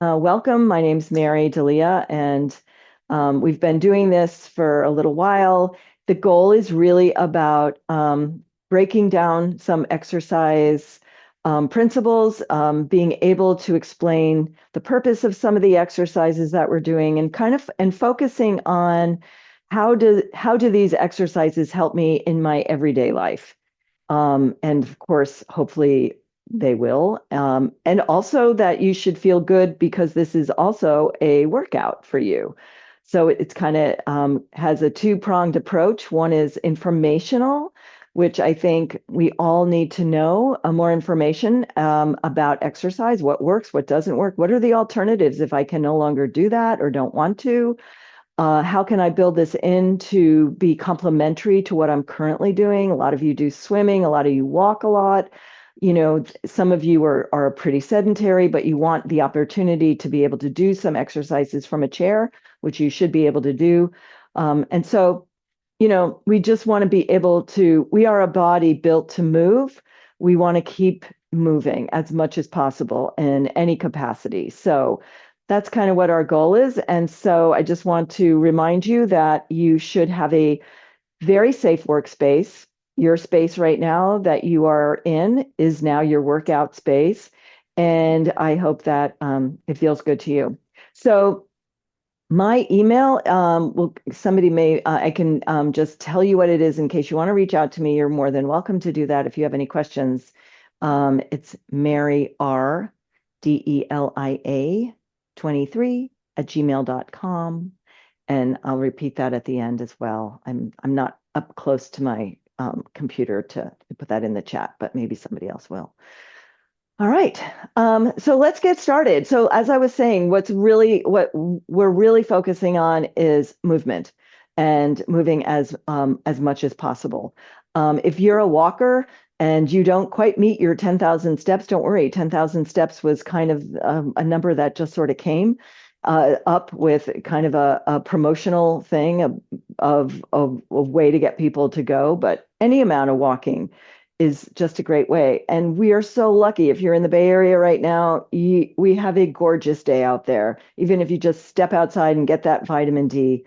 Welcome. My name's Mary Dalia, and we've been doing this for a little while. The goal is really about breaking down some exercise principles, being able to explain the purpose of some of the exercises that we're doing, and focusing on how do these exercises help me in my everyday life. And of course, hopefully they will. And also that you should feel good because this is also a workout for you. So it's kind of has a two-pronged approach. One is informational, which I think we all need to know more information about exercise, what works, what doesn't work, what are the alternatives if I can no longer do that or don't want to. How can I build this in to be complementary to what I'm currently doing? A lot of you do swimming, a lot of you walk a lot. You know, some of you are pretty sedentary, but you want the opportunity to be able to do some exercises from a chair, which you should be able to do. And so, you know, we just want to be able to, we are a body built to move. We want to keep moving as much as possible in any capacity. So, that's kind of what our goal is. And so I just want to remind you that you should have a very safe workspace. Your space right now that you are in is now your workout space. And I hope that it feels good to you. So my email, I can just tell you what it is in case you want to reach out to me. You're more than welcome to do that if you have any questions. It's Mary R. Delia 23 at gmail.com. And I'll repeat that at the end as well. I'm not up close to my computer to put that in the chat, but maybe somebody else will. All right. So let's get started. So as I was saying, what we're really focusing on is movement and moving as much as possible. If you're a walker and you don't quite meet your 10,000 steps, don't worry. 10,000 steps was kind of a number that just sort of came up with kind of a promotional thing of a way to get people to go. But any amount of walking is just a great way. And we are so lucky. If you're in the Bay Area right now, we have a gorgeous day out there. Even if you just step outside and get that vitamin D,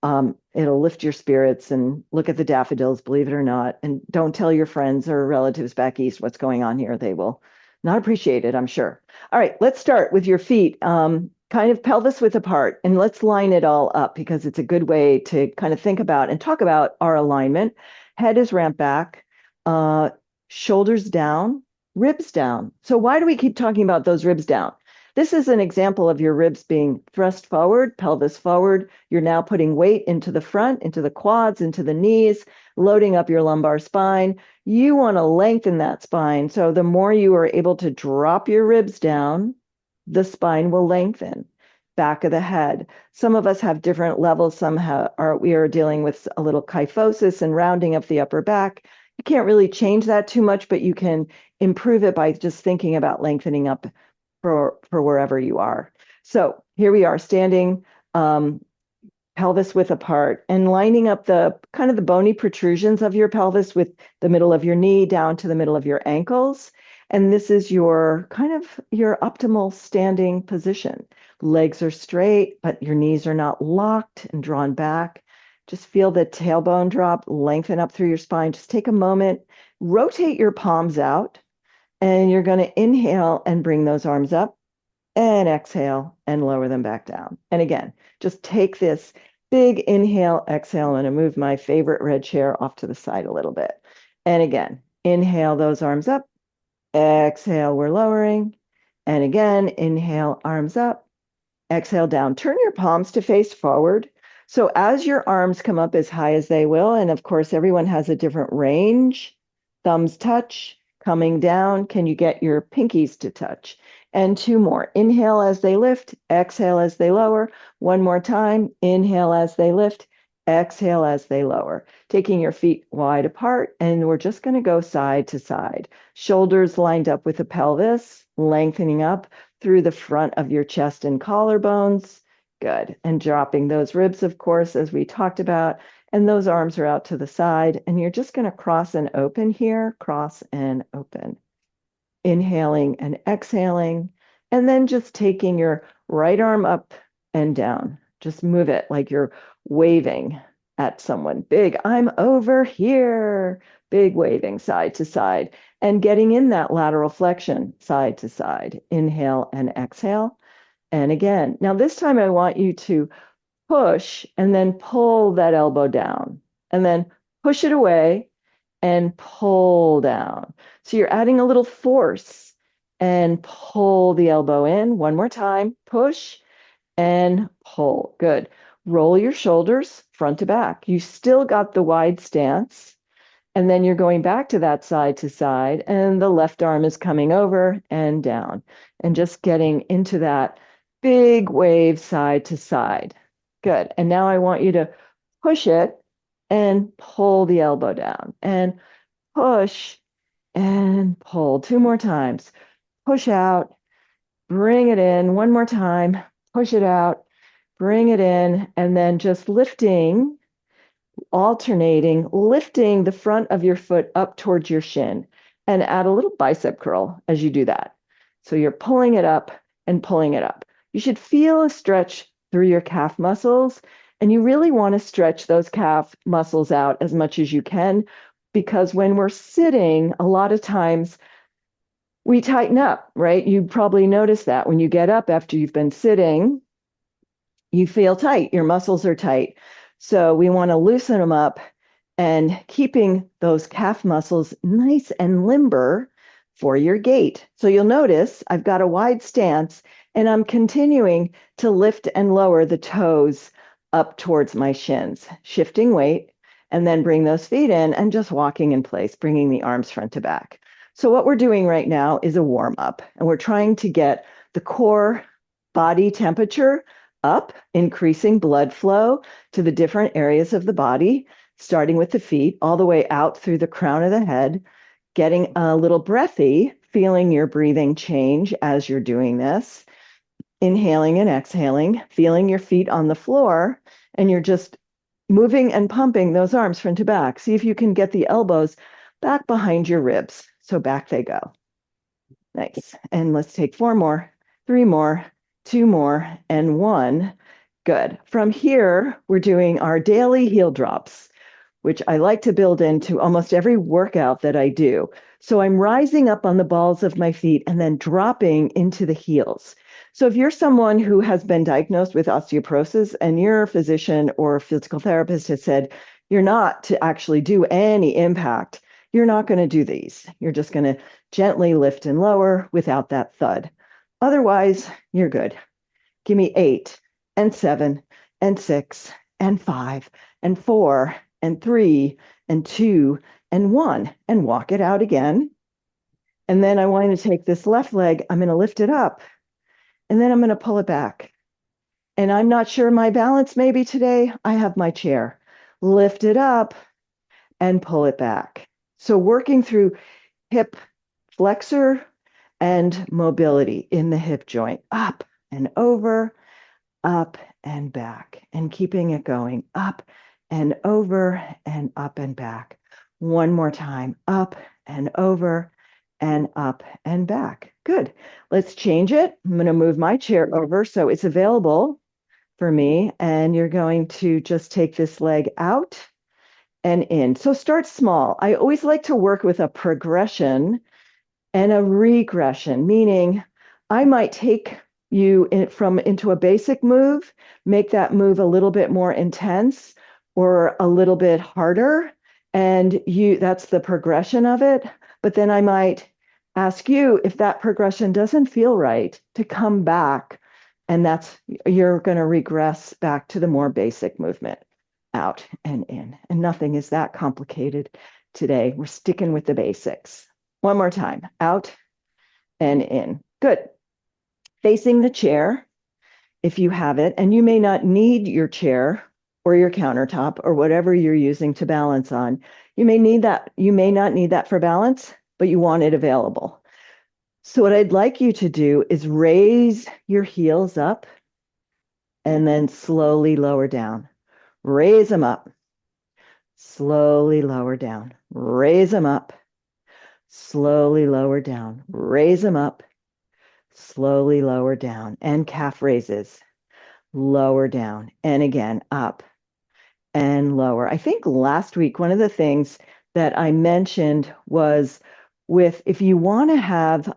it'll lift your spirits and look at the daffodils, believe it or not. And don't tell your friends or relatives back east what's going on here. They will not appreciate it, I'm sure. All right, let's start with your feet. Kind of pelvis width apart, and let's line it all up because it's a good way to kind of think about and talk about our alignment. Head is ramped back, shoulders down, ribs down. So why do we keep talking about those ribs down? This is an example of your ribs being thrust forward, pelvis forward. You're now putting weight into the front, into the quads, into the knees, loading up your lumbar spine. You want to lengthen that spine. So the more you are able to drop your ribs down, the spine will lengthen. Back of the head. Some of us have different levels. We are dealing with a little kyphosis and rounding up the upper back. You can't really change that too much, but you can improve it by just thinking about lengthening up for wherever you are. So here we are standing pelvis width apart and lining up the kind of the bony protrusions of your pelvis with the middle of your knee down to the middle of your ankles. And this is your kind of your optimal standing position. Legs are straight, but your knees are not locked and drawn back. Just feel the tailbone drop, lengthen up through your spine. Just take a moment, rotate your palms out, and you're going to inhale and bring those arms up and exhale and lower them back down. And again, just take this big inhale, exhale. I'm going to move my favorite red chair off to the side a little bit. And again, inhale those arms up, exhale, we're lowering. And again, inhale, arms up, exhale down. Turn your palms to face forward. So as your arms come up as high as they will, and of course, everyone has a different range, thumbs touch, coming down, can you get your pinkies to touch? And two more. Inhale as they lift, exhale as they lower. One more time. Inhale as they lift, exhale as they lower. Taking your feet wide apart, and we're just going to go side to side. Shoulders lined up with the pelvis, lengthening up through the front of your chest and collarbones. Good. And dropping those ribs, of course, as we talked about. And those arms are out to the side. And you're just going to cross and open here, cross and open. Inhaling and exhaling. And then just taking your right arm up and down. Just move it like you're waving at someone. Big, I'm over here. Big waving side to side and getting in that lateral flexion side to side. Inhale and exhale. And again, now this time I want you to push and then pull that elbow down and then push it away and pull down. So you're adding a little force and pull the elbow in. One more time, push and pull. Good. Roll your shoulders front to back. You still got the wide stance. And then you're going back to that side to side, and the left arm is coming over and down, and just getting into that big wave side to side. Good. And now I want you to push it and pull the elbow down, and push and pull. Two more times. Push out, bring it in. One more time. Push it out, bring it in, and then just lifting, alternating, lifting the front of your foot up towards your shin, and add a little bicep curl as you do that. So you're pulling it up and pulling it up. You should feel a stretch through your calf muscles, and you really want to stretch those calf muscles out as much as you can, because when we're sitting, a lot of times we tighten up, right? You probably notice that when you get up after you've been sitting, you feel tight, your muscles are tight. So we want to loosen them up and keeping those calf muscles nice and limber for your gait. So you'll notice I've got a wide stance and I'm continuing to lift and lower the toes up towards my shins, shifting weight, and then bring those feet in and just walking in place, bringing the arms front to back. So what we're doing right now is a warm up, and we're trying to get the core body temperature up, increasing blood flow to the different areas of the body, starting with the feet, all the way out through the crown of the head, getting a little breathy, feeling your breathing change as you're doing this, inhaling and exhaling, feeling your feet on the floor, and you're just moving and pumping those arms front to back. See if you can get the elbows back behind your ribs. So back they go. Nice. And let's take 4 more, 3 more, 2 more, and 1. Good. From here, we're doing our daily heel drops, which I like to build into almost every workout that I do. So I'm rising up on the balls of my feet and then dropping into the heels. So if you're someone who has been diagnosed with osteoporosis and your physician or physical therapist has said you're not to actually do any impact, you're not going to do these. You're just going to gently lift and lower without that thud. Otherwise, you're good. Give me 8 and 7 and 6 and 5 and 4 and 3 and 2 and 1, and walk it out again. And then I want to take this left leg, I'm going to lift it up, and then I'm going to pull it back. And I'm not sure my balance maybe today. I have my chair. Lift it up and pull it back. So working through hip flexor and mobility in the hip joint, up and over, up and back, and keeping it going, up and over and up and back. One more time, up and over and up and back. Good. Let's change it. I'm going to move my chair over so it's available for me, and you're going to just take this leg out and in. So start small. I always like to work with a progression and a regression, meaning I might take you into a basic move, make that move a little bit more intense or a little bit harder, and that's the progression of it. But then I might ask you, if that progression doesn't feel right, to come back, and you're going to regress back to the more basic movement, out and in. And nothing is that complicated today. We're sticking with the basics. One more time, out and in. Good. Facing the chair, if you have it, and you may not need your chair or your countertop or whatever you're using to balance on. You may need that. You may not need that for balance, but you want it available. So what I'd like you to do is raise your heels up and then slowly lower down. Raise them up. Slowly lower down. Raise them up. Slowly lower down. Raise them up. slowly lower down, and calf raises, lower down, and again, up and lower. I think last week, one of the things that I mentioned was if you want to have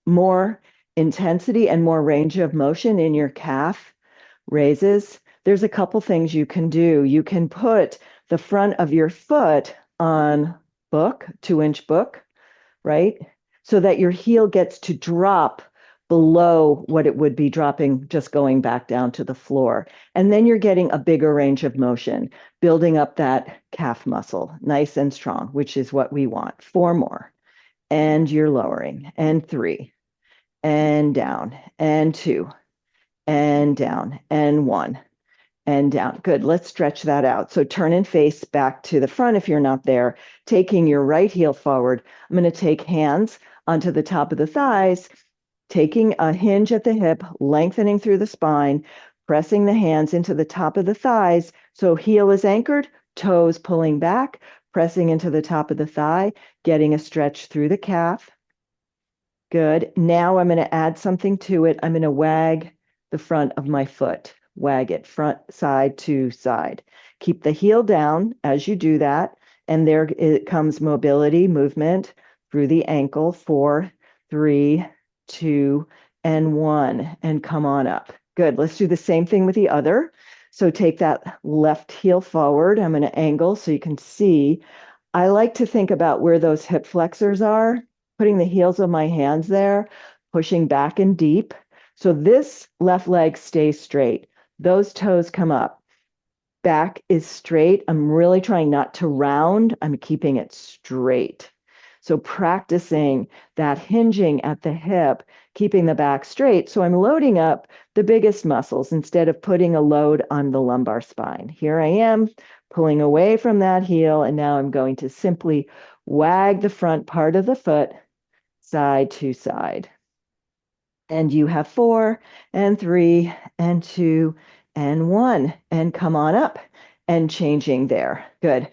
more intensity and more range of motion in your calf raises, there's a couple things you can do. You can put the front of your foot on book, 2-inch book, right? So that your heel gets to drop below what it would be dropping, just going back down to the floor. And then you're getting a bigger range of motion, building up that calf muscle, nice and strong, which is what we want. 4 more. And you're lowering. And 3. And down. And 2. And down. And 1. And down. Good. Let's stretch that out. So turn and face back to the front if you're not there, taking your right heel forward. I'm going to take hands onto the top of the thighs, taking a hinge at the hip, lengthening through the spine, pressing the hands into the top of the thighs. So heel is anchored, toes pulling back, pressing into the top of the thigh, getting a stretch through the calf. Good. Now I'm going to add something to it. I'm going to wag the front of my foot. Wag it front, side to side. Keep the heel down as you do that. And there it comes mobility, movement through the ankle. 4, 3, 2, and 1. And come on up. Good. Let's do the same thing with the other. So take that left heel forward. I'm going to angle so you can see. I like to think about where those hip flexors are, putting the heels of my hands there, pushing back and deep. So this left leg stays straight. Those toes come up. Back is straight. I'm really trying not to round. I'm keeping it straight. So practicing that hinging at the hip, keeping the back straight. So I'm loading up the biggest muscles instead of putting a load on the lumbar spine. Here I am pulling away from that heel. And now I'm going to simply wag the front part of the foot side to side. And you have 4 and 3 and 2 and 1. And come on up and changing there. Good.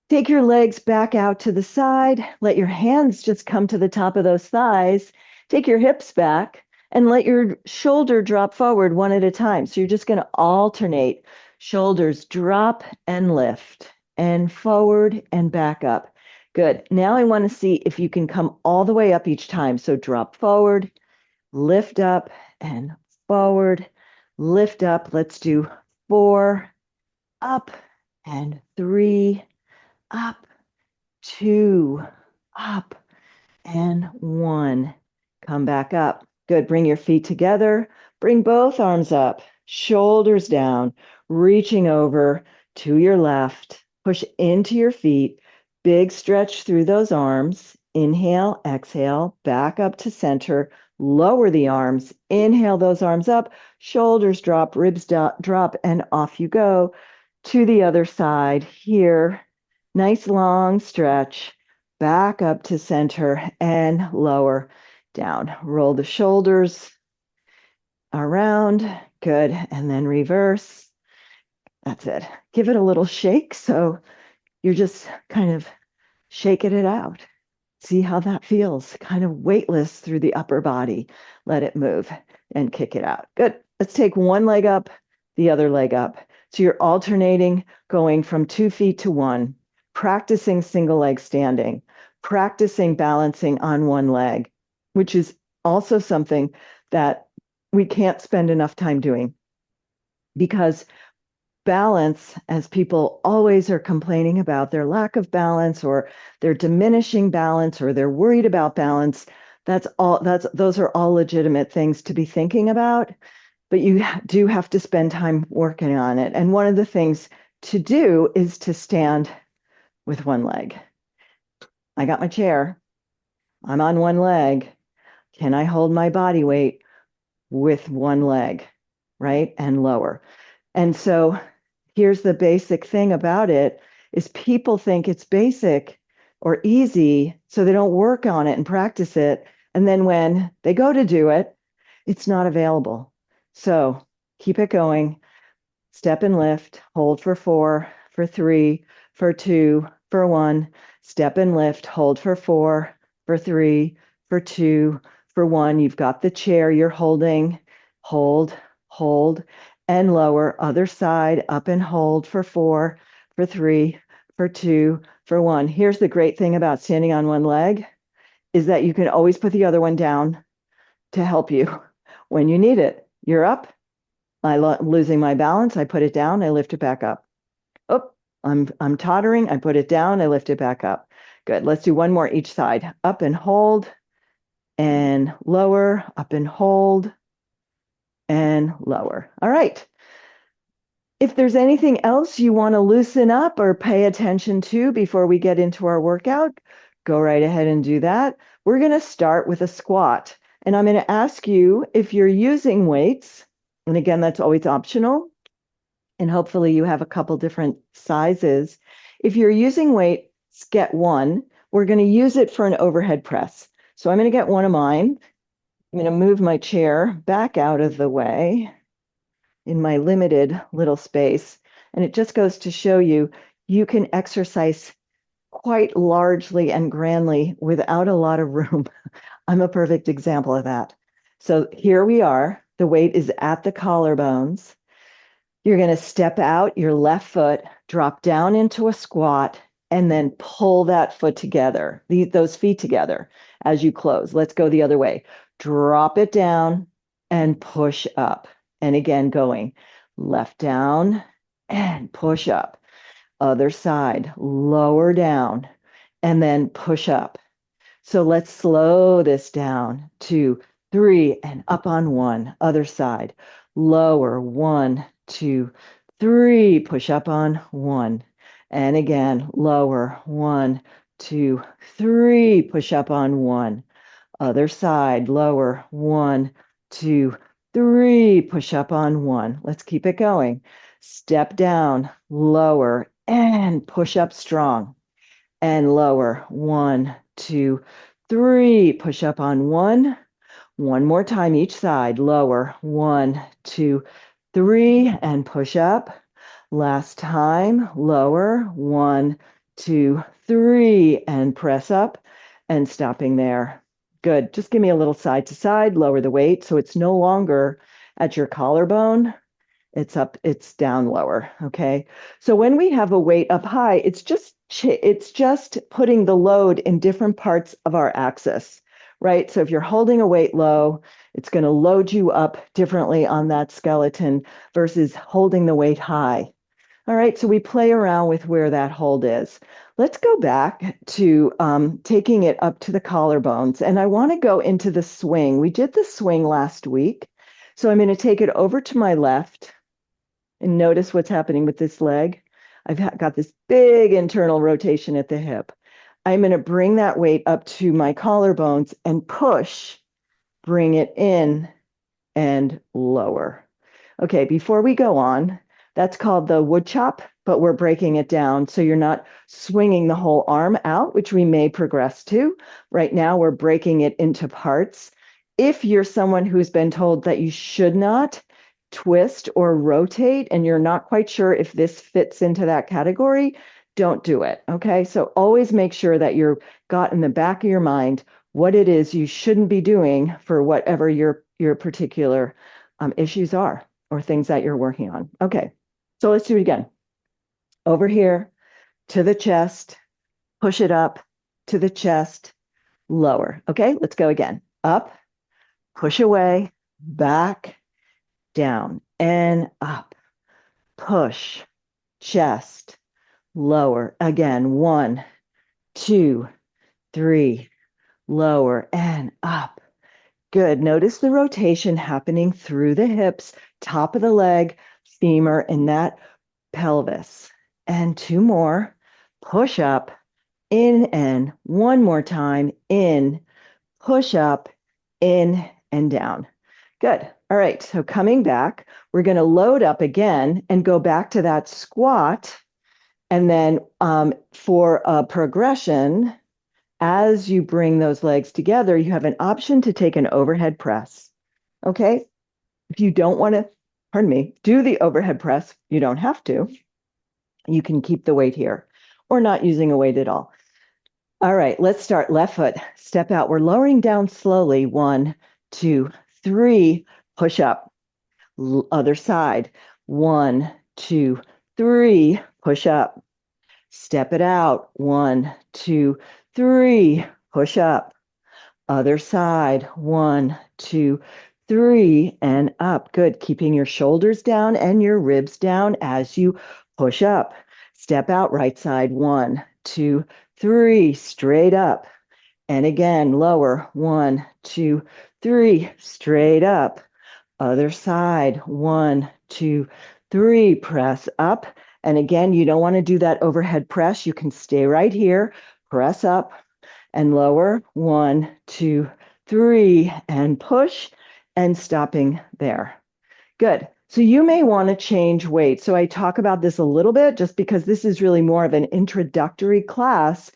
Take your legs back out to the side. Let your hands just come to the top of those thighs. Take your hips back and let your shoulder drop forward one at a time. So you're just going to alternate. Shoulders drop and lift and forward and back up. Good. Now I want to see if you can come all the way up each time. So drop forward, lift up and forward, lift up. Let's do 4, up and 3, up, 2, up, and 1. Come back up. Good. Bring your feet together. Bring both arms up, shoulders down, reaching over to your left. Push into your feet. Big stretch through those arms. Inhale, exhale, back up to center. Lower the arms. Inhale those arms up. Shoulders drop, ribs drop, and off you go to the other side here. Nice long stretch, back up to center and lower down. Roll the shoulders around, good, and then reverse. That's it. Give it a little shake. So you're just kind of shaking it out. See how that feels, kind of weightless through the upper body. Let it move and kick it out. Good. Let's take one leg up, the other leg up. So you're alternating, going from 2 feet to 1. Practicing single leg standing, practicing balancing on one leg, which is also something that we can't spend enough time doing, because balance, as people always are complaining about their lack of balance or their diminishing balance or they're worried about balance, those are all legitimate things to be thinking about, but you do have to spend time working on it. And one of the things to do is to stand with one leg. I got my chair. I'm on one leg. Can I hold my body weight with one leg, right? And lower. And so here's the basic thing about it is people think it's basic or easy, so they don't work on it and practice it. And then when they go to do it, it's not available. So keep it going. Step and lift, hold for 4, for 3, for 2, for 1, step and lift, hold for 4, for 3, for 2, for 1. You've got the chair you're holding. Hold, hold, and lower. Other side, up and hold for 4, for 3, for 2, for 1. Here's the great thing about standing on one leg is that you can always put the other one down to help you when you need it. You're up. I'm losing my balance. I put it down. I lift it back up. Oh, I'm tottering. I put it down. I lift it back up. Good. Let's do one more each side. Up and hold and lower, up and hold and lower. All right. If there's anything else you want to loosen up or pay attention to before we get into our workout, go right ahead and do that. We're going to start with a squat. And I'm going to ask you if you're using weights, and again, that's always optional, and hopefully you have a couple different sizes. If you're using weights, get one. We're going to use it for an overhead press. So I'm going to get one of mine. I'm going to move my chair back out of the way in my limited little space. And it just goes to show you, you can exercise quite largely and grandly without a lot of room. I'm a perfect example of that. So here we are. The weight is at the collarbones. You're going to step out your left foot, drop down into a squat, and then pull that foot together, those feet together as you close. Let's go the other way. Drop it down and push up. And again, going left down and push up. Other side, lower down, and then push up. So let's slow this down. 2, 3, and up on 1. Other side, lower, 1, 2, 3, push up on 1. And again, lower, 1, 2, 3, push up on 1. Other side, lower, 1, 2, 3, push up on 1. Let's keep it going. Step down, lower, and push up strong. And lower, 1, 2, 3, push up on 1. One more time each side, lower, 1, 2, 3, and push up. Last time, lower, 1, 2, 3, and press up, and stopping there. Good. Just give me a little side to side, lower the weight so it's no longer at your collarbone. It's up, it's down lower. Okay. So when we have a weight up high, it's just putting the load in different parts of our axis, right? So if you're holding a weight low, it's going to load you up differently on that skeleton versus holding the weight high. All right, so we play around with where that hold is. Let's go back to taking it up to the collarbones. And I want to go into the swing. We did the swing last week. So I'm going to take it over to my left and notice what's happening with this leg. I've got this big internal rotation at the hip. I'm going to bring that weight up to my collarbones and push, bring it in and lower. Okay, before we go on, that's called the wood chop, but we're breaking it down so you're not swinging the whole arm out, which we may progress to. Right now, we're breaking it into parts. If you're someone who's been told that you should not twist or rotate and you're not quite sure if this fits into that category, don't do it. Okay, so always make sure that you're got in the back of your mind what it is you shouldn't be doing for whatever your particular issues are or things that you're working on. Okay, so let's do it again. Over here to the chest, push it up to the chest, lower. Okay, let's go again. Up, push away, back, down, and up. Push, chest, lower. Again, 1, 2, 3, lower, and up. Good. Notice the rotation happening through the hips, top of the leg, femur, and that pelvis. And 2 more. Push up, in, and 1 more time, in, push up, in, and down. Good. All right. So coming back, we're going to load up again and go back to that squat. And then for a progression, as you bring those legs together, you have an option to take an overhead press. Okay. If you don't want to, do the overhead press, you don't have to. You can keep the weight here or not using a weight at all. All right, let's start. Left foot, step out. We're lowering down slowly. 1, 2, 3, push up. Other side. 1, 2, 3, push up. Step it out. 1, 2, 3, push up. Other side. 1, 2, 3, and up. Good. Keeping your shoulders down and your ribs down as you push up. Step out, right side. 1, 2, 3, straight up. And again, lower. 1, 2, 3, straight up. Other side. 1, 2, 3, press up. And again, you don't want to do that overhead press. You can stay right here, press up and lower. 1, 2, 3, and push, and stopping there. Good. So you may want to change weight. So I talk about this a little bit just because this is really more of an introductory class.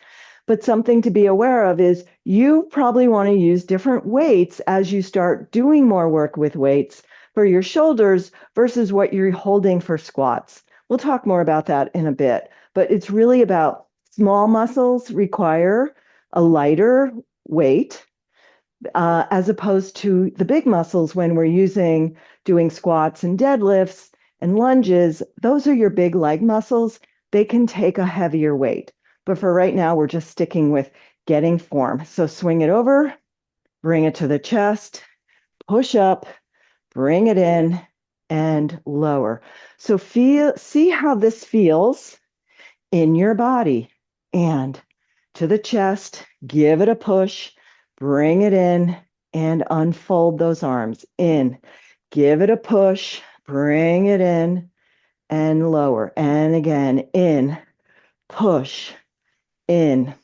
But something to be aware of is you probably want to use different weights as you start doing more work with weights for your shoulders versus what you're holding for squats. We'll talk more about that in a bit, but it's really about small muscles require a lighter weight as opposed to the big muscles when we're doing squats and deadlifts and lunges. Those are your big leg muscles. They can take a heavier weight. But for right now, we're just sticking with getting form. So swing it over, bring it to the chest, push up, bring it in, and lower. So see how this feels in your body. And to the chest, give it a push, bring it in, and unfold those arms. In, give it a push, bring it in, and lower. And again, in, push, in,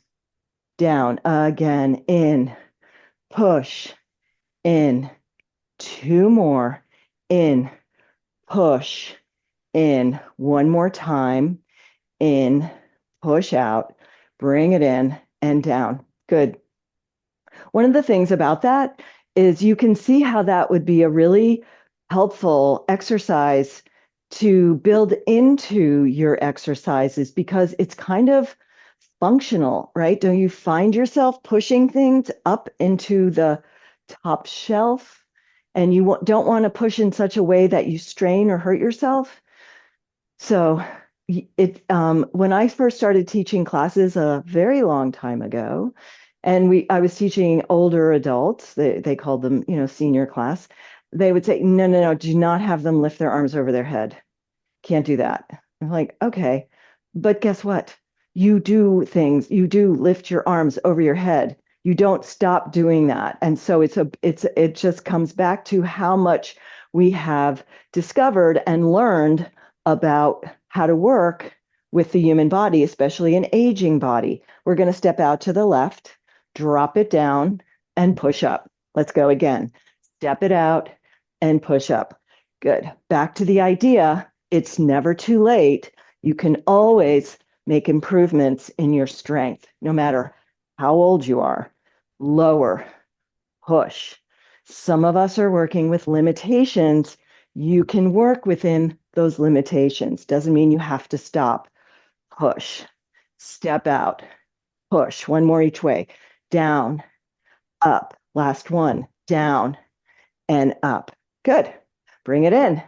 down, again, in, push, in, 2 more, in, push, in, 1 more time, in, push out, bring it in, and down. Good. One of the things about that is you can see how that would be a really helpful exercise to build into your exercises because it's kind of functional, right? Don't you find yourself pushing things up into the top shelf and you don't want to push in such a way that you strain or hurt yourself? So when I first started teaching classes a very long time ago, and I was teaching older adults, they called them, senior class, they would say, no, no, no, do not have them lift their arms over their head. Can't do that. I'm like, okay, but guess what? You do lift your arms over your head. You don't stop doing that. And so it just comes back to how much we have discovered and learned about how to work with the human body, especially an aging body. We're going to step out to the left, drop it down, and push up. Let's go again. Step it out and push up. Good. Back to the idea, it's never too late. You can always make improvements in your strength, no matter how old you are. Lower, push. Some of us are working with limitations. You can work within those limitations. Doesn't mean you have to stop. Push, step out, push. 1 more each way. Down, up. Last one. Down and up. Good. Bring it in.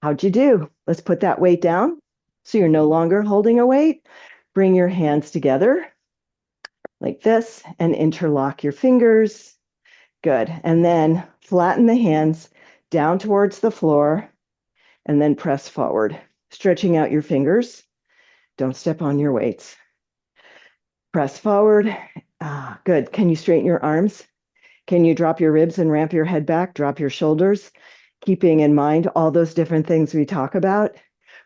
How'd you do? Let's put that weight down. So you're no longer holding a weight. Bring your hands together like this and interlock your fingers. Good. And then flatten the hands down towards the floor and then press forward, stretching out your fingers. Don't step on your weights. Press forward. Good. Can you straighten your arms? Can you drop your ribs and ramp your head back? Drop your shoulders, keeping in mind all those different things we talk about.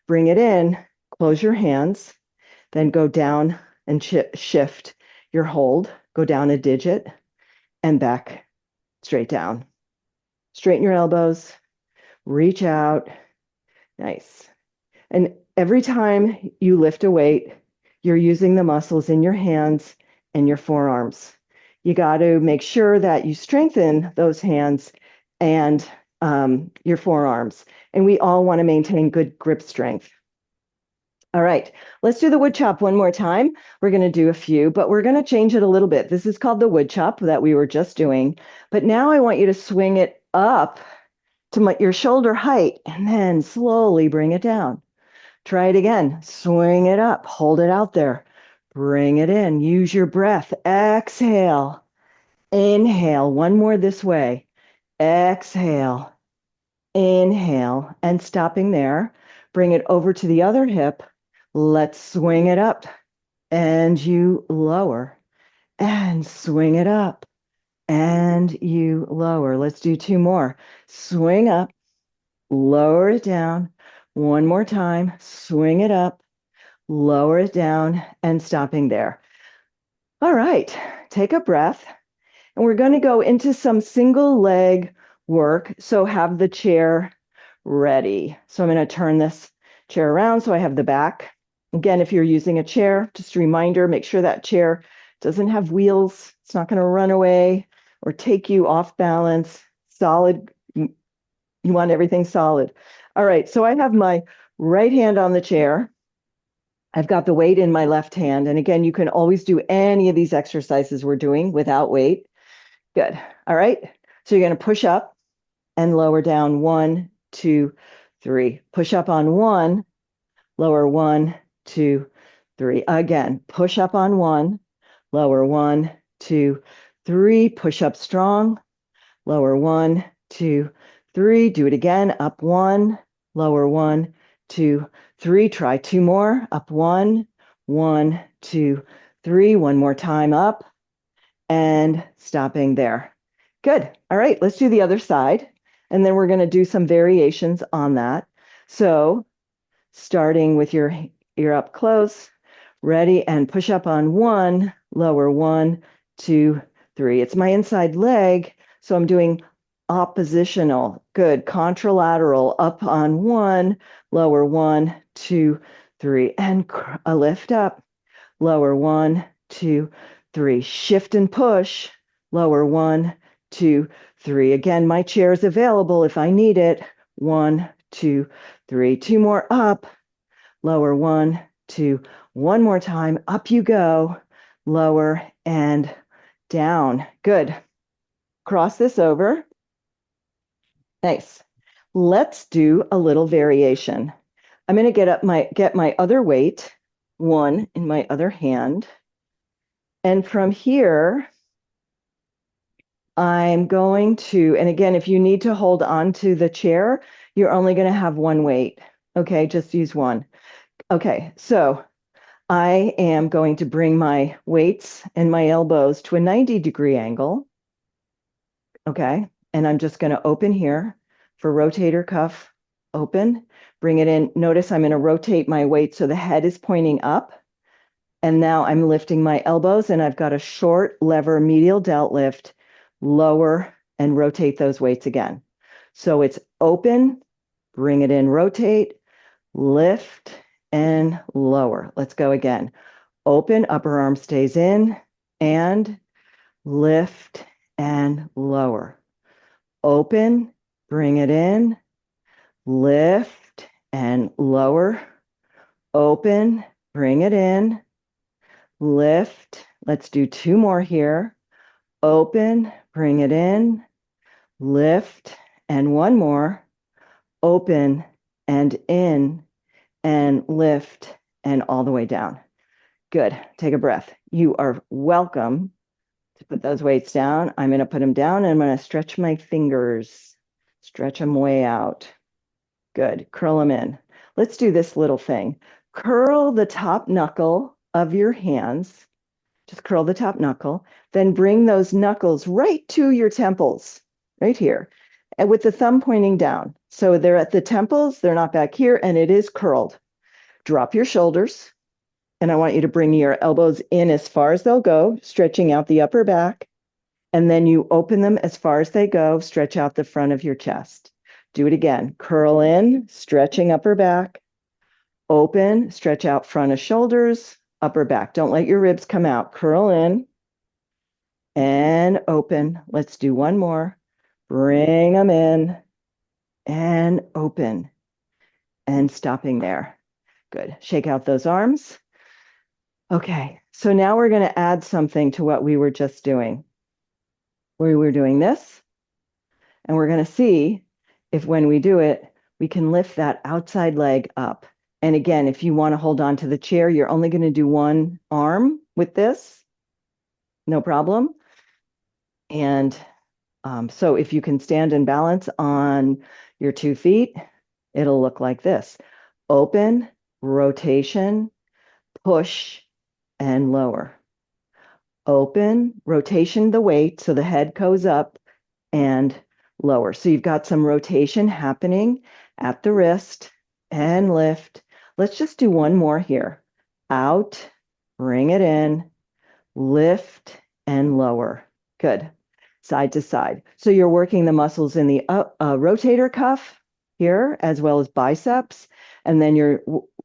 Bring it in, close your hands, then go down and shift your hold. Go down a digit and back straight down. Straighten your elbows, reach out. Nice. And every time you lift a weight, you're using the muscles in your hands and your forearms. You got to make sure that you strengthen those hands and your forearms. And we all want to maintain good grip strength. All right, let's do the wood chop one more time. We're going to do a few, but we're going to change it a little bit. This is called the wood chop that we were just doing. But now I want you to swing it up to your shoulder height and then slowly bring it down. Try it again. Swing it up. Hold it out there. Bring it in. Use your breath. Exhale. Inhale. One more this way. Exhale. Inhale. And stopping there. Bring it over to the other hip. Let's swing it up. And you lower. And swing it up. And you lower. Let's do two more. Swing up. Lower it down. One more time. Swing it up. Lower it down and stopping there. All right, take a breath. And we're going to go into some single leg work. So have the chair ready. So I'm going to turn this chair around so I have the back. Again, if you're using a chair, just a reminder, make sure that chair doesn't have wheels. It's not going to run away or take you off balance. Solid. You want everything solid. All right, so I have my right hand on the chair. I've got the weight in my left hand. And again, you can always do any of these exercises we're doing without weight. Good. All right. So you're going to push up and lower down. 1, 2, 3. Push up on 1, lower 1, 2, 3. Again, push up on 1, lower 1, 2, 3. Push up strong, lower 1, 2, 3. Do it again. Up 1, lower 1, 2, 3. Try 2 more. Up 1, 1, 2, 3. One more time. Up and stopping there. Good. All right, let's do the other side. And then we're going to do some variations on that. So starting with your ear up close, ready, and push up on 1, lower 1, 2, 3. It's my inside leg, so I'm doing oppositional. Good. Contralateral. Up on 1, lower 1, 2, 3. And a lift up. Lower 1, 2, 3. Shift and push. Lower 1, 2, 3. Again, my chair is available if I need it. 1, 2, 3. 2 more up. Lower 1, 2. One more time. Up you go. Lower and down. Good. Cross this over. Nice. Let's do a little variation. I'm going to get my other weight, 1 in my other hand. And from here, I'm going to, and again, if you need to hold on to the chair, you're only going to have one weight. Okay, just use one. Okay, so I am going to bring my weights and my elbows to a 90-degree angle. Okay, and I'm just going to open here for rotator cuff, open, bring it in. Notice I'm going to rotate my weight so the head is pointing up. And now I'm lifting my elbows and I've got a short lever medial delt lift, lower and rotate those weights again. So it's open, bring it in, rotate, lift and lower. Let's go again. Open, upper arm stays in and lift and lower. Open, bring it in, lift and lower. Open, bring it in, lift. Let's do 2 more here. Open, bring it in, lift, and 1 more. Open and in and lift and all the way down. Good. Take a breath. You are welcome to put those weights down. I'm going to put them down and I'm going to stretch my fingers. Stretch them way out. Good. Curl them in. Let's do this little thing. Curl the top knuckle of your hands. Just curl the top knuckle. Then bring those knuckles right to your temples, right here, and with the thumb pointing down. So they're at the temples, they're not back here, and it is curled. Drop your shoulders, and I want you to bring your elbows in as far as they'll go, stretching out the upper back, and then you open them as far as they go, stretch out the front of your chest. Do it again. Curl in, stretching upper back, open, stretch out front of shoulders, upper back. Don't let your ribs come out. Curl in and open. Let's do 1 more. Bring them in and open and stopping there. Good. Shake out those arms. Okay, so now we're going to add something to what we were just doing. We were doing this, and we're going to see if when we do it, we can lift that outside leg up. And again, if you want to hold on to the chair, you're only going to do one arm with this, no problem. And so if you can stand and balance on your 2 feet, it'll look like this. Open, rotation, push, and lower. Open, rotation the weight so the head goes up and lower. So you've got some rotation happening at the wrist and lift. Let's just do one more here. Out, bring it in, lift, and lower. Good. Side to side. So you're working the muscles in the rotator cuff here, as well as biceps, and then you're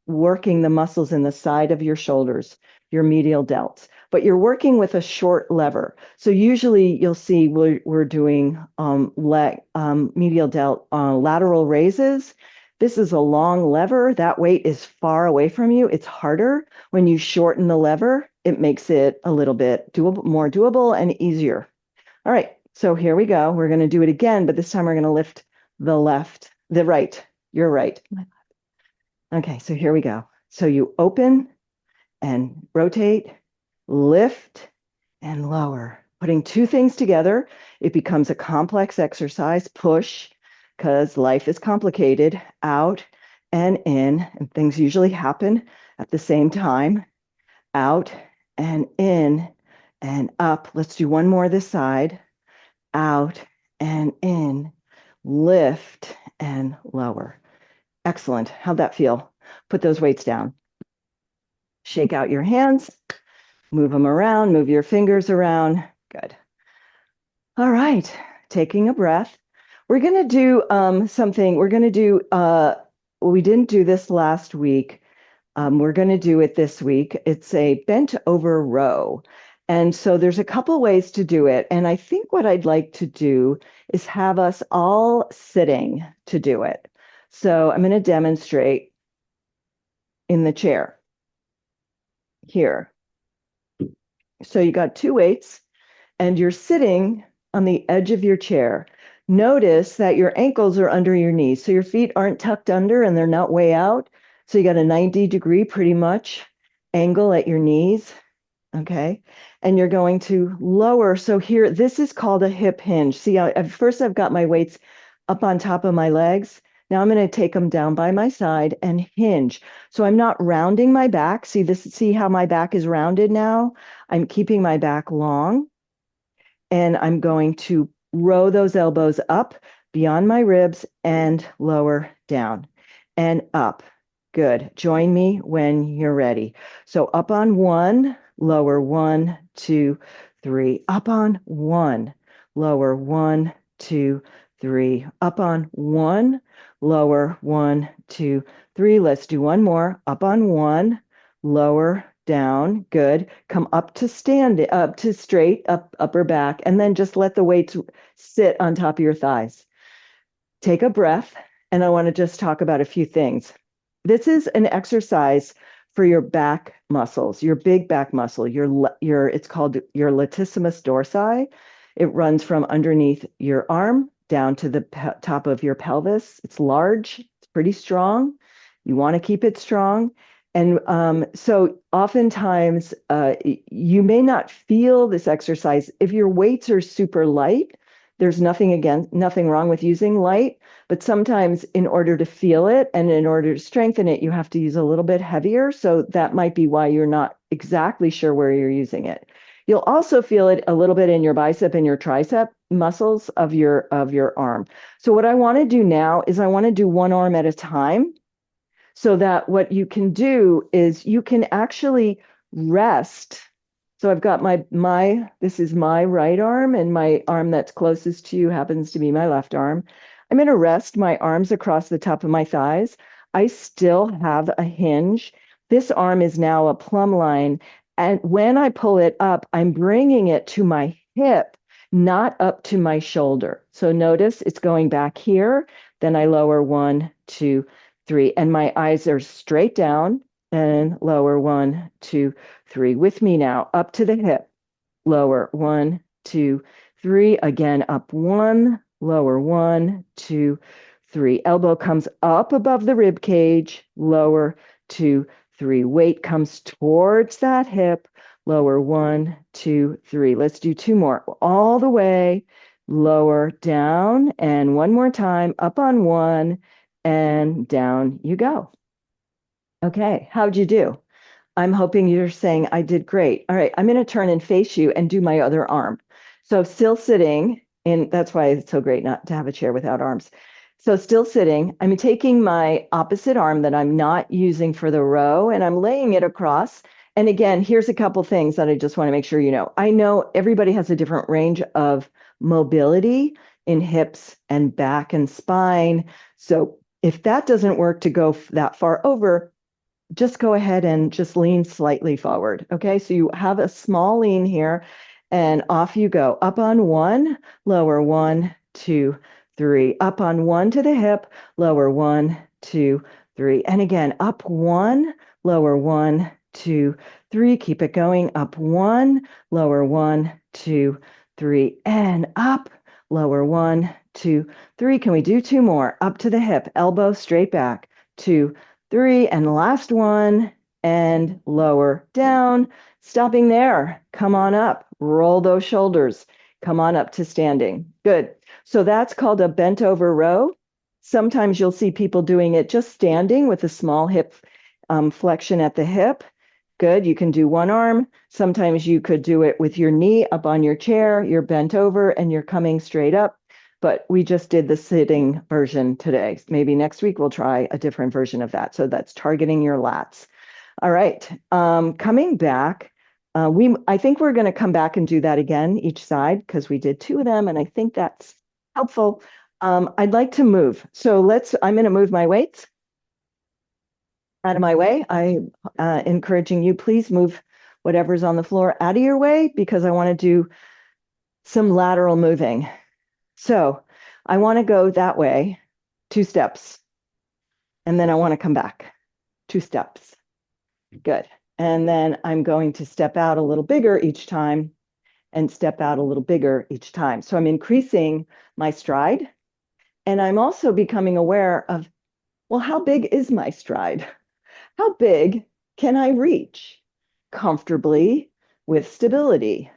working the muscles in the side of your shoulders, your medial delts. But you're working with a short lever. So usually you'll see we're doing medial delt lateral raises. This is a long lever. That weight is far away from you. It's harder. When you shorten the lever, it makes it a little bit more doable and easier. All right, so here we go. We're going to do it again, but this time we're going to lift the right, your right. Okay, so here we go. So you open and rotate, lift and lower. Putting 2 things together, it becomes a complex exercise. Push, because life is complicated, out and in, and things usually happen at the same time. Out and in and up. Let's do one more this side. Out and in, lift and lower. Excellent. How'd that feel? Put those weights down. Shake out your hands, move them around, move your fingers around. Good. All right, taking a breath. We're going to do something. We're going to do, we didn't do this last week. We're going to do it this week. It's a bent over row. And so there's a couple ways to do it. And I think what I'd like to do is have us all sitting to do it. So I'm going to demonstrate in the chair here. So you got 2 weights and you're sitting on the edge of your chair. Notice that your ankles are under your knees. So your feet aren't tucked under and they're not way out. So you got a 90-degree pretty much angle at your knees. Okay. And you're going to lower. So here, this is called a hip hinge. See, at first I've got my weights up on top of my legs. Now I'm going to take them down by my side and hinge. So I'm not rounding my back. See how my back is rounded now? I'm keeping my back long. And I'm going to row those elbows up beyond my ribs and lower down and up. Good. Join me when you're ready. So up on 1, lower 1, 2, 3. Up on 1, lower 1, 2, 3. Up on 1, lower 1, 2, 3. Let's do one more. Up on 1, lower, down. Good. Come up to stand, up to straight, upper back, and then just let the weights sit on top of your thighs. Take a breath, and I want to just talk about a few things. This is an exercise for your back muscles, your big back muscle. It's called your latissimus dorsi. It runs from underneath your arm down to the top of your pelvis. It's large. It's pretty strong. You want to keep it strong. And so oftentimes you may not feel this exercise. If your weights are super light, there's nothing wrong with using light, but sometimes in order to feel it and in order to strengthen it, you have to use a little bit heavier. So that might be why you're not exactly sure where you're using it. You'll also feel it a little bit in your bicep and your tricep muscles of your arm. So what I want to do now is I want to do one arm at a time, so that what you can do is you can actually rest. So I've got this is my right arm, and my arm that's closest to you happens to be my left arm. I'm going to rest my arms across the top of my thighs. I still have a hinge. This arm is now a plumb line. And when I pull it up, I'm bringing it to my hip, not up to my shoulder. So notice it's going back here. Then I lower 1, 2, 3. And my eyes are straight down and lower. 1, 2, 3. With me now, up to the hip, lower. 1, 2, 3. Again, up 1, lower. 1, 2, 3. Elbow comes up above the rib cage, lower. 2, 3. Weight comes towards that hip, lower. 1, 2, 3. Let's do 2 more. All the way, lower, down, and one more time, up on 1, and down you go. Okay, how'd you do? I'm hoping you're saying I did great. All right, I'm going to turn and face you and do my other arm. So still sitting, and that's why it's so great not to have a chair without arms. So still sitting, I'm taking my opposite arm that I'm not using for the row, and I'm laying it across. And again, here's a couple things that I just want to make sure you know. I know everybody has a different range of mobility in hips and back and spine. So if that doesn't work to go that far over, just go ahead and just lean slightly forward. Okay, so you have a small lean here and off you go. Up on 1, lower. 1, 2, 3. Up on 1 to the hip, lower. 1, 2, 3. And again, up 1, lower. 1, 2, 3. Keep it going. Up 1, lower. 1, 2, 3. And up, lower. 1, 2, 3. Can we do 2 more? Up to the hip, elbow straight back. 2, 3, and the last one, and lower, down, stopping there. Come on up, roll those shoulders. Come on up to standing. Good. So that's called a bent over row. Sometimes you'll see people doing it just standing with a small hip flexion at the hip. Good. You can do one arm. Sometimes you could do it with your knee up on your chair. You're bent over and you're coming straight up. But we just did the sitting version today. Maybe next week we'll try a different version of that. So that's targeting your lats. All right. Coming back, I think we're going to come back and do that again each side because we did 2 of them, and I think that's helpful. I'd like to move. So I'm going to move my weights out of my way. I'm encouraging you, please move whatever's on the floor out of your way because I want to do some lateral moving. So I want to go that way, 2 steps, and then I want to come back, 2 steps. Good. And then I'm going to step out a little bigger each time and step out a little bigger each time. So I'm increasing my stride, and I'm also becoming aware of, well, how big is my stride? How big can I reach comfortably with stability?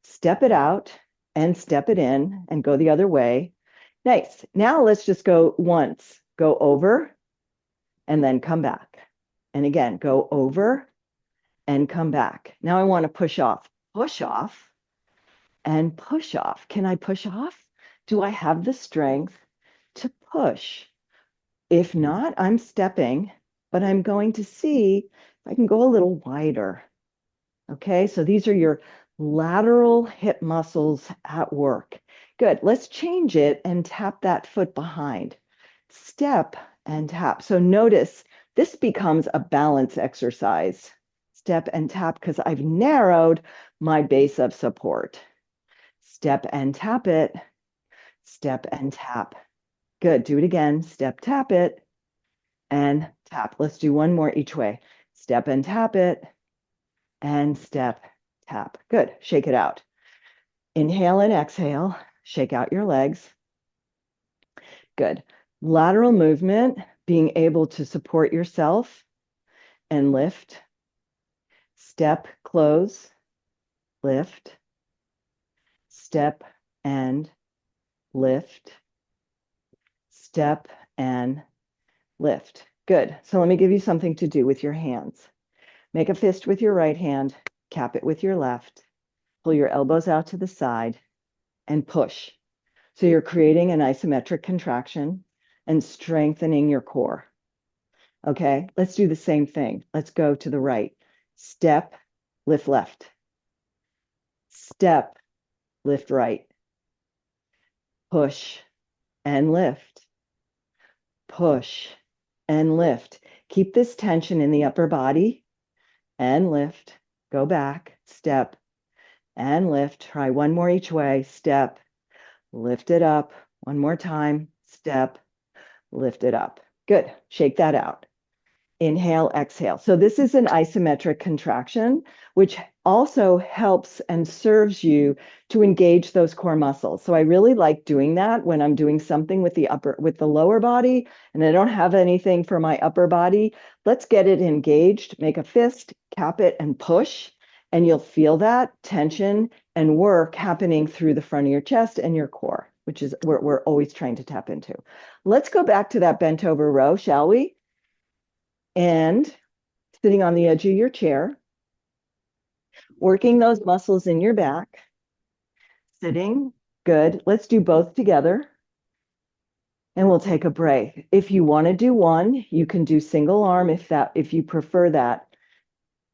Step it out and step it in and go the other way. Nice. Now let's just go once. Go over and then come back. And again, go over and come back. Now I want to push off and push off. Can I push off? Do I have the strength to push? If not, I'm stepping, but I'm going to see if I can go a little wider. Okay, so these are your lateral hip muscles at work. Good. Let's change it and tap that foot behind. Step and tap. So notice this becomes a balance exercise. Step and tap because I've narrowed my base of support. Step and tap it. Step and tap. Good. Do it again. Step, tap it, and tap. Let's do one more each way. Step and tap it, and step, tap. Good. Shake it out. Inhale and exhale. Shake out your legs. Good. Lateral movement, being able to support yourself and lift. Step, close, lift. Step and lift. Step and lift. Good. So let me give you something to do with your hands. Make a fist with your right hand, cap it with your left, pull your elbows out to the side, and push. So you're creating an isometric contraction and strengthening your core. Okay, let's do the same thing. Let's go to the right. Step, lift left. Step, lift right. Push and lift. Push and lift. Keep this tension in the upper body and lift. Go back, step and lift. Try one more each way. Step, lift it up. One more time. Step, lift it up. Good. Shake that out. Inhale, exhale. So this is an isometric contraction, which also helps and serves you to engage those core muscles. So I really like doing that when I'm doing something with the lower body, and I don't have anything for my upper body. Let's get it engaged, make a fist, cap it, and push. And you'll feel that tension and work happening through the front of your chest and your core, which is what we're always trying to tap into. Let's go back to that bent over row, shall we? And sitting on the edge of your chair, working those muscles in your back, sitting, good. Let's do both together. And we'll take a break. If you want to do one, you can do single arm if you prefer that.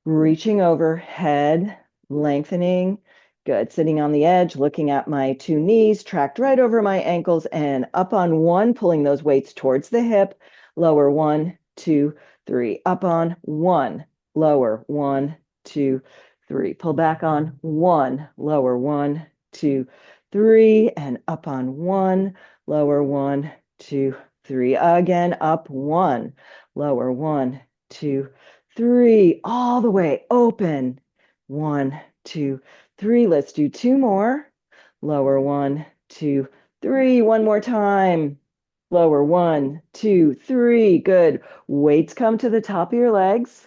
Reaching over, head, lengthening. Good. Sitting on the edge, looking at my two knees, tracked right over my ankles and up on one, pulling those weights towards the hip. Lower, 1, 2, 3. Up on 1, lower, 1, 2, 3. Pull back on 1, lower, 1, 2, 3. And up on 1, lower, 1, 2, 3. Again, up 1, lower, 1, 2, 3. All the way open. 1, 2, 3. Let's do 2 more. Lower, 1, 2, 3. One more time. Lower, 1, 2, 3. Good. Weights come to the top of your legs.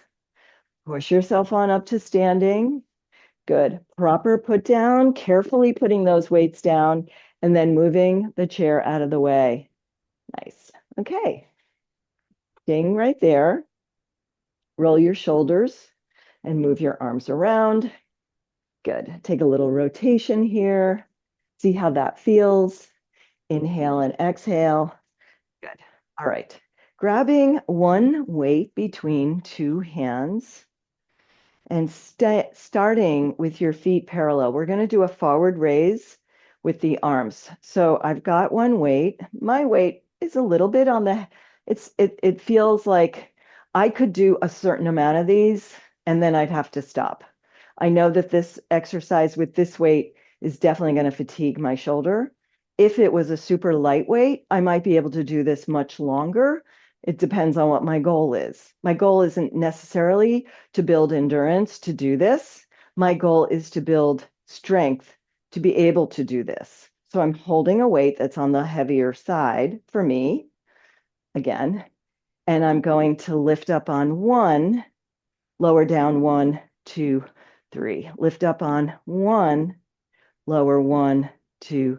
Push yourself on up to standing. Good. Proper put down, carefully putting those weights down, and then moving the chair out of the way. Nice. Okay. Staying right there. Roll your shoulders and move your arms around. Good. Take a little rotation here. See how that feels. Inhale and exhale. Good. All right. Grabbing one weight between two hands and starting with your feet parallel. We're going to do a forward raise with the arms. So I've got one weight. My weight is a little bit on the, it feels like I could do a certain amount of these and then I'd have to stop. I know that this exercise with this weight is definitely going to fatigue my shoulder. If it was a super lightweight, I might be able to do this much longer. It depends on what my goal is. My goal isn't necessarily to build endurance to do this. My goal is to build strength to be able to do this. So I'm holding a weight that's on the heavier side for me, again, and I'm going to lift up on 1, lower down 1, 2, 3. Lift up on 1, lower 1, 2,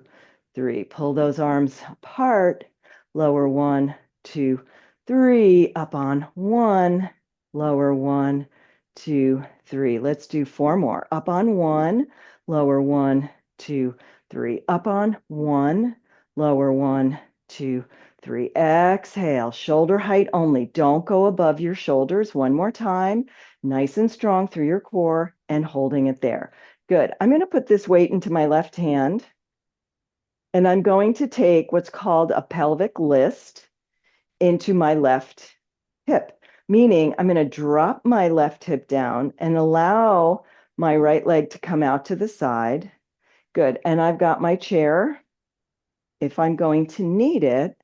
3. Pull those arms apart, lower 1, 2, 3. Up on 1, lower 1, 2, 3. Let's do 4 more. Up on 1, lower 1, 2, 3. Up on 1, lower 1, 2, 3. Exhale, shoulder height only. Don't go above your shoulders. One more time. Nice and strong through your core and holding it there. Good. I'm going to put this weight into my left hand, and I'm going to take what's called a pelvic list into my left hip, meaning I'm going to drop my left hip down and allow my right leg to come out to the side. Good. And I've got my chair. If I'm going to need it,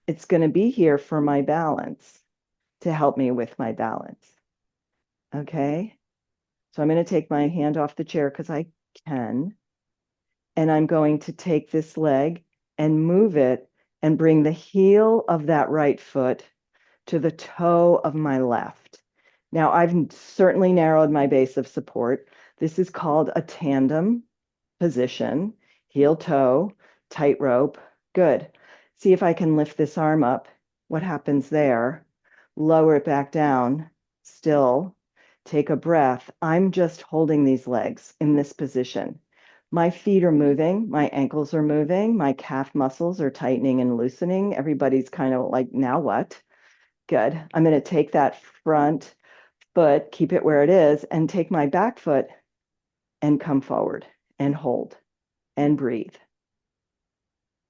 it's going to be here for my balance, to help me with my balance. Okay. So I'm going to take my hand off the chair because I can. And I'm going to take this leg and move it and bring the heel of that right foot to the toe of my left. Now, I've certainly narrowed my base of support. This is called a tandem position, heel toe, tightrope. Good. See if I can lift this arm up. What happens there? Lower it back down. Still. Take a breath. I'm just holding these legs in this position. My feet are moving. My ankles are moving. My calf muscles are tightening and loosening. Everybody's kind of like, now what? Good. I'm going to take that front foot, keep it where it is, and take my back foot and come forward and hold and breathe.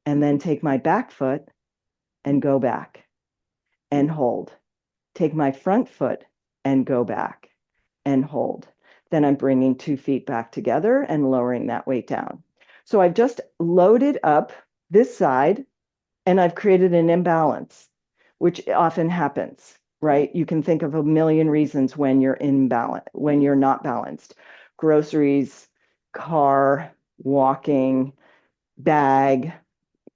And then take my back foot and go back and hold. Take my front foot and go back and hold. Then I'm bringing 2 feet back together and lowering that weight down. So I've just loaded up this side and I've created an imbalance. which often happens, right? You can think of a million reasons when you're imbalance, when you're not balanced. Groceries, car, walking, bag,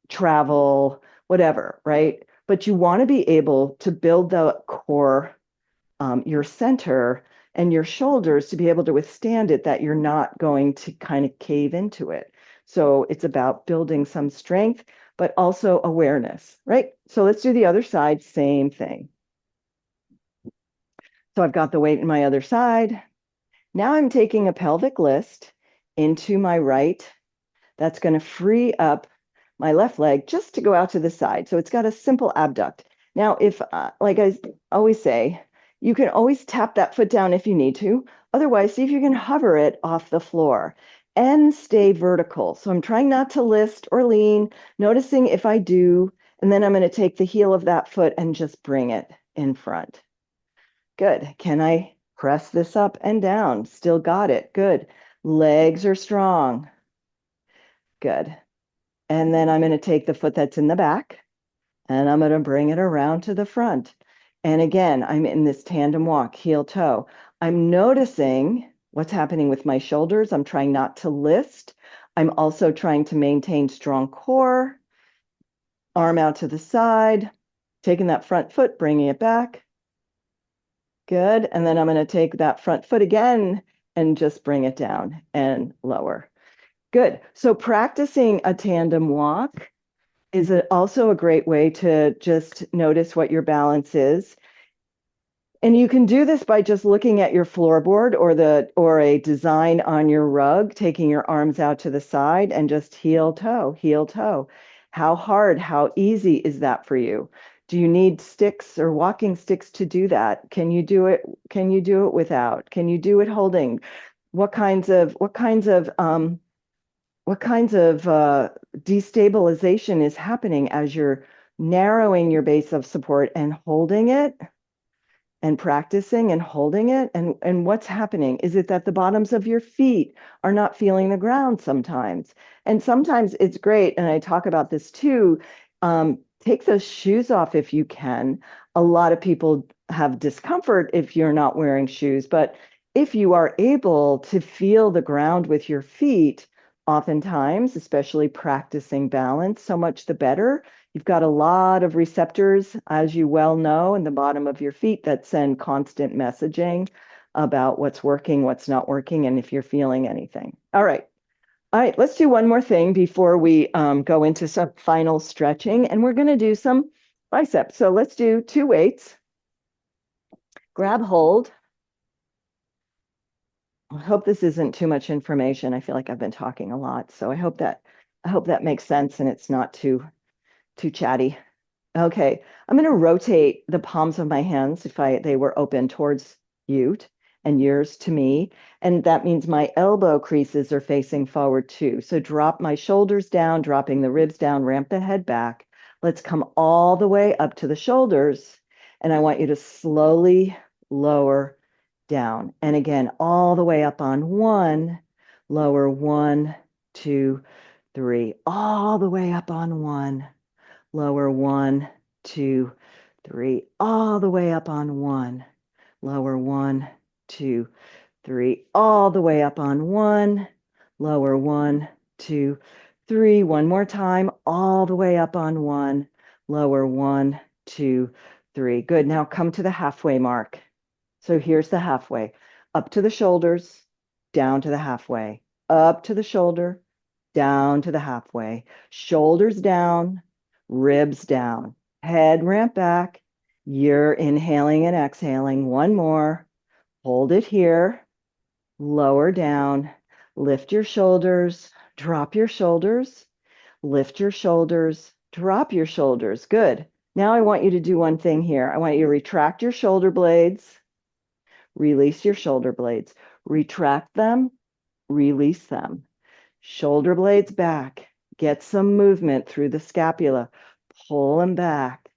travel, whatever, right? But you want to be able to build the core, your center and your shoulders to be able to withstand it, that you're not going to kind of cave into it. So it's about building some strength, but also awareness, right? So let's do the other side, same thing. So I've got the weight in my other side. Now I'm taking a pelvic list into my right. That's going to free up my left leg just to go out to the side. So it's got a simple abduct. Now, if, like I always say, you can always tap that foot down if you need to. Otherwise, see if you can hover it off the floor and stay vertical. So I'm trying not to list or lean, noticing if I do, and then I'm going to take the heel of that foot and just bring it in front. Good. Can I press this up and down? Still got it. Good. Legs are strong. Good. And then I'm going to take the foot that's in the back and I'm going to bring it around to the front. And again, I'm in this tandem walk, heel toe. I'm noticing what's happening with my shoulders. I'm trying not to list. I'm also trying to maintain strong core, arm out to the side, taking that front foot, bringing it back. Good. And then I'm going to take that front foot again and just bring it down and lower. Good. So practicing a tandem walk is also a great way to just notice what your balance is. And you can do this by just looking at your floorboard or a design on your rug, taking your arms out to the side and just heel toe, heel toe. How hard, how easy is that for you? Do you need sticks or walking sticks to do that? Can you do it? Can you do it without? Can you do it holding? What kinds of destabilization is happening as you're narrowing your base of support and holding it and practicing and holding it? And what's happening? Is it that the bottoms of your feet are not feeling the ground sometimes? And sometimes it's great, and I talk about this too, take those shoes off if you can. A lot of people have discomfort if you're not wearing shoes, but if you are able to feel the ground with your feet, oftentimes, especially practicing balance, so much the better. You've got a lot of receptors, as you well know, in the bottom of your feet that send constant messaging about what's working, what's not working, and if you're feeling anything. All right. All right, let's do one more thing before we go into some final stretching, and we're going to do some biceps. So let's do 2 weights. Grab hold. I hope this isn't too much information. I feel like I've been talking a lot, so I hope that makes sense and it's not too chatty. Okay, I'm going to rotate the palms of my hands if they were open towards you and yours to me, and that means my elbow creases are facing forward too. So drop my shoulders down, dropping the ribs down, ramp the head back. Let's come all the way up to the shoulders, and I want you to slowly lower down. And again, all the way up on 1, lower 1, 2, 3, all the way up on 1, lower 1, 2, 3, all the way up on 1, lower 1, 2, 3, all the way up on 1, lower 1, 2, 3, one more time, all the way up on 1, lower 1, 2, 3. Good. Now come to the halfway mark. So here's the halfway. Up to the shoulders, down to the halfway. Up to the shoulder, down to the halfway. Shoulders down, ribs down. Head ramp back. You're inhaling and exhaling. One more. Hold it here. Lower down. Lift your shoulders. Drop your shoulders. Lift your shoulders. Drop your shoulders. Good. Now I want you to do one thing here. I want you to retract your shoulder blades. Release your shoulder blades. Retract them, release them. Shoulder blades back. Get some movement through the scapula. Pull them back.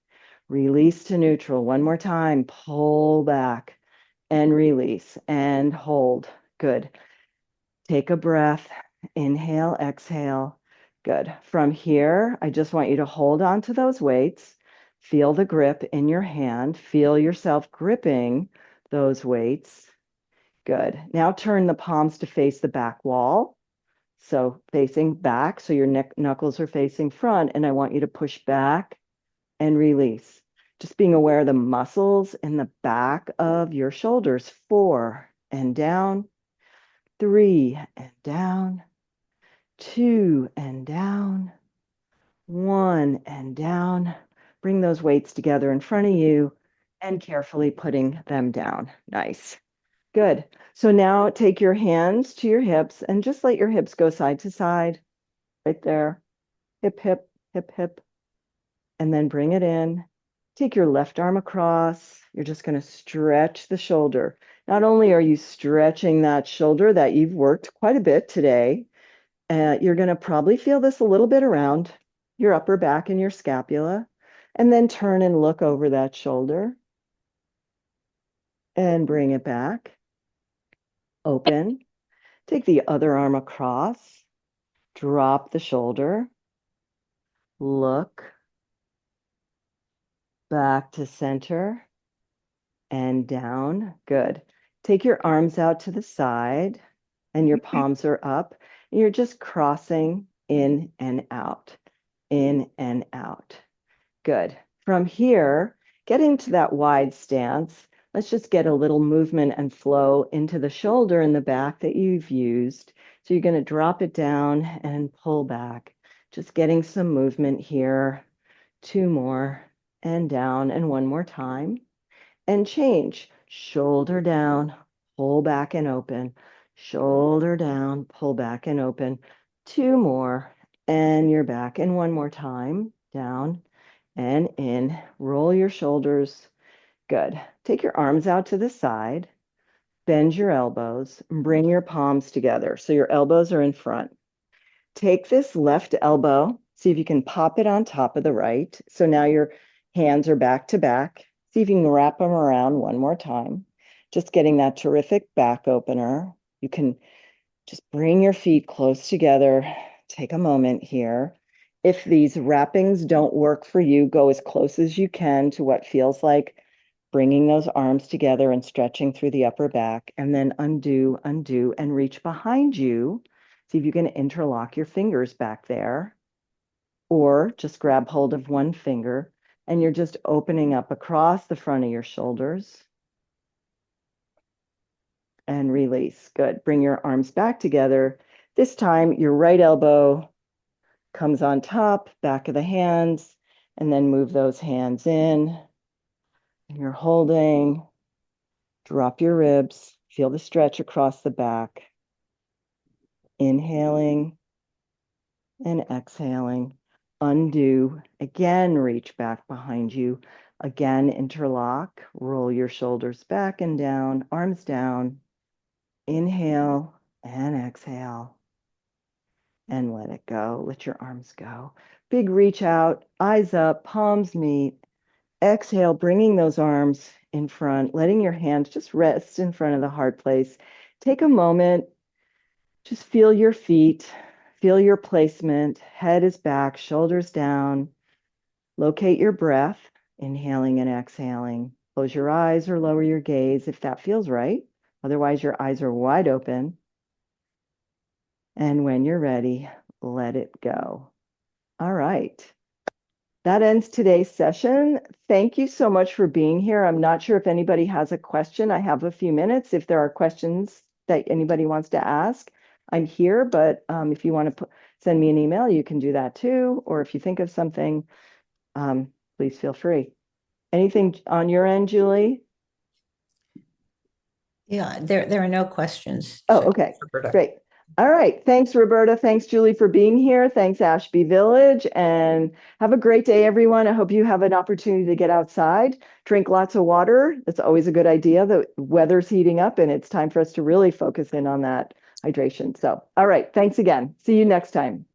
Release to neutral. One more time. Pull back and release and hold. Good. Take a breath. Inhale, exhale. Good. From here, I just want you to hold on to those weights. Feel the grip in your hand. Feel yourself gripping those weights. Good. Now turn the palms to face the back wall. So facing back, so your knuckles are facing front, and I want you to push back and release. Just being aware of the muscles in the back of your shoulders. 4 and down, 3 and down, 2 and down, 1 and down. Bring those weights together in front of you and carefully putting them down. Nice. Good. So now take your hands to your hips and just let your hips go side to side. Right there. Hip, hip, hip, hip. And then bring it in. Take your left arm across. You're just going to stretch the shoulder. Not only are you stretching that shoulder that you've worked quite a bit today, you're going to probably feel this a little bit around your upper back and your scapula. And then turn and look over that shoulder. And bring it back. Open. Take the other arm across. Drop the shoulder. Look. Back to center. And down. Good. Take your arms out to the side. And your palms are up. And you're just crossing in and out. In and out. Good. From here, get into that wide stance. Let's just get a little movement and flow into the shoulder and the back that you've used. So you're going to drop it down and pull back. Just getting some movement here. 2 more and down and 1 more time. And change. Shoulder down, pull back and open. Shoulder down, pull back and open. 2 more and you're back. And 1 more time. Down and in. Roll your shoulders. Good. Take your arms out to the side. Bend your elbows. Bring your palms together. So your elbows are in front. Take this left elbow. See if you can pop it on top of the right. So now your hands are back to back. See if you can wrap them around 1 more time. Just getting that terrific back opener. You can just bring your feet close together. Take a moment here. If these wrappings don't work for you, go as close as you can to what feels like bringing those arms together and stretching through the upper back, and then undo, undo, and reach behind you. See if you can interlock your fingers back there, or just grab hold of one finger, and you're just opening up across the front of your shoulders. And release. Good. Bring your arms back together. This time, your right elbow comes on top, back of the hands, and then move those hands in. And you're holding. Drop your ribs. Feel the stretch across the back. Inhaling and exhaling. Undo. Again, reach back behind you. Again, interlock. Roll your shoulders back and down, arms down. Inhale and exhale. And let it go. Let your arms go. Big reach out, eyes up, palms meet. Exhale, bringing those arms in front, letting your hands just rest in front of the heart place. Take a moment, just feel your feet, feel your placement. Head is back, shoulders down. Locate your breath, inhaling and exhaling. Close your eyes or lower your gaze if that feels right. Otherwise, your eyes are wide open. And when you're ready, let it go. All right. That ends today's session. Thank you so much for being here. I'm not sure if anybody has a question. I have a few minutes. If there are questions that anybody wants to ask, I'm here. But if you want to send me an email, you can do that too. Or if you think of something, please feel free. Anything on your end, Julie? Yeah, there are no questions. Oh, okay. Roberta. Great. All right. Thanks, Roberta. Thanks, Julie, for being here. Thanks, Ashby Village. And have a great day, everyone. I hope you have an opportunity to get outside, drink lots of water. That's always a good idea. The weather's heating up and it's time for us to really focus in on that hydration. So, all right. Thanks again. See you next time.